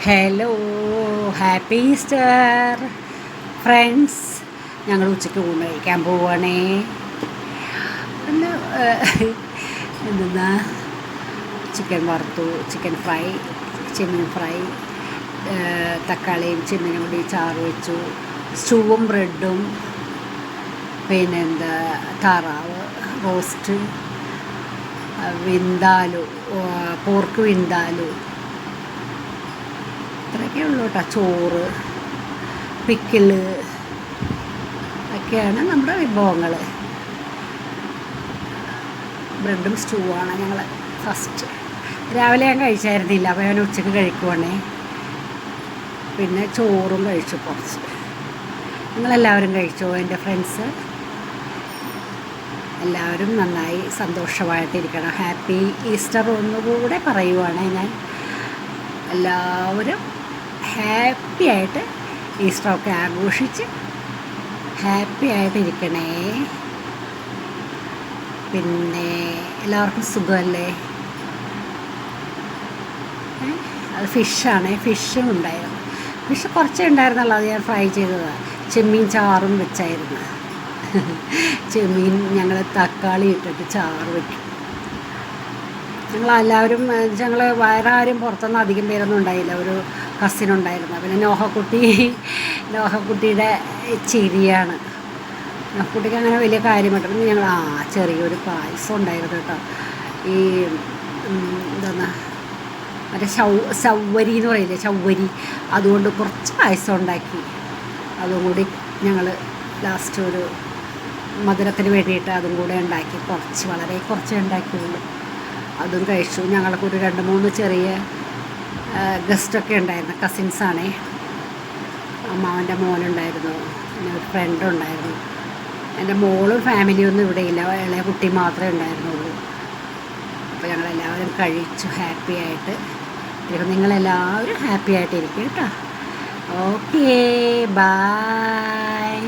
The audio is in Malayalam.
Hello, happy Easter friends. ഞങ്ങൾ ഉച്ചയ്ക്ക് ഊണ് കഴിക്കാൻ പോവുകയാണേ. പിന്നെ എന്തെന്നാ ചിക്കൻ വറുത്തു, ചിക്കൻ ഫ്രൈ, ചെമ്മീൻ ഫ്രൈ, തക്കാളിയും ചെമ്മീനും കൂടി ചാറ് വെച്ചു, സ്റ്റൂവും ബ്രെഡും, പിന്നെന്താ താറാവ് റോസ്റ്റ്, വിന്താലു, പോർക്ക് വിന്താലു, അത്രയൊക്കെ ഉള്ളൂ കേട്ടോ. ചോറ്, പിക്കിള് ഒക്കെയാണ് നമ്മുടെ വിഭവങ്ങൾ. ബ്രെഡും സ്റ്റൂവാണ് ഞങ്ങൾ ഫസ്റ്റ്. രാവിലെ ഞാൻ കഴിച്ചായിരുന്നില്ല, അപ്പോൾ ഞാൻ ഉച്ചയ്ക്ക് കഴിക്കുവാണേ. പിന്നെ ചോറും കഴിച്ചു കുറച്ച്. നിങ്ങളെല്ലാവരും കഴിച്ചോ എൻ്റെ ഫ്രണ്ട്സ്? എല്ലാവരും നന്നായി സന്തോഷമായിട്ടിരിക്കണം. ഹാപ്പി ഈസ്റ്റർ ഒന്നുകൂടെ പറയുവാണ് ഞാൻ. എല്ലാവരും ഹാപ്പി ആയിട്ട് ഈസ്റ്ററൊക്കെ ആഘോഷിച്ച് ഹാപ്പി ആയിട്ടിരിക്കണേ. പിന്നെ എല്ലാവർക്കും സുഖമല്ലേ? അത് ഫിഷാണ്, ഫിഷും ഉണ്ടായിരുന്നു. ഫിഷ് കുറച്ചേ ഉണ്ടായിരുന്നുള്ളൂ, അത് ഞാൻ ഫ്രൈ ചെയ്തതാണ്. ചെമ്മീൻ ചാറും വെച്ചായിരുന്നു. ചെമ്മീൻ ഞങ്ങൾ തക്കാളി ഇട്ടിട്ട് ചാറ് വയ്ക്കും. ഞങ്ങളെല്ലാവരും വേറെ ആരും പുറത്തൊന്നും അധികം പേരൊന്നും ഉണ്ടായില്ല. ഒരു കസിനുണ്ടായിരുന്നു. പിന്നെ നോഹക്കുട്ടിയുടെ ചിരിയാണ്. നോഹക്കുട്ടിക്ക് അങ്ങനെ വലിയ കാര്യമായിട്ടൊന്നും ഞങ്ങൾ ചെറിയൊരു പായസം ഉണ്ടായിരുന്നു കേട്ടോ. ഈ എന്താ മറ്റേ ചവ്വരി എന്ന് പറയില്ലേ, ചവ്വരി, അതുകൊണ്ട് കുറച്ച് പായസം ഉണ്ടാക്കി. അതും കൂടി ഞങ്ങൾ ലാസ്റ്റ് ഒരു മധുരത്തിന് വേണ്ടിയിട്ട് അതും കൂടെ ഉണ്ടാക്കി. വളരെ കുറച്ചേ ഉണ്ടാക്കിയുള്ളൂ. അതും കഴിച്ചു. ഞങ്ങൾക്ക് ഒരു 2-3 ചെറിയ ഗസ്റ്റൊക്കെ ഉണ്ടായിരുന്നു. കസിൻസാണേ. അമ്മാവൻ്റെ മോനുണ്ടായിരുന്നു, പിന്നെ ഒരു ഫ്രണ്ടുണ്ടായിരുന്നു. എൻ്റെ മോളും ഫാമിലിയൊന്നും ഇവിടെയില്ല, ഇളയ കുട്ടി മാത്രമേ ഉണ്ടായിരുന്നുള്ളൂ. അപ്പോൾ ഞങ്ങളെല്ലാവരും കഴിച്ചു ഹാപ്പി ആയിട്ട്. നിങ്ങളെല്ലാവരും ഹാപ്പി ആയിട്ടിരിക്കും കേട്ടോ. Okay, by.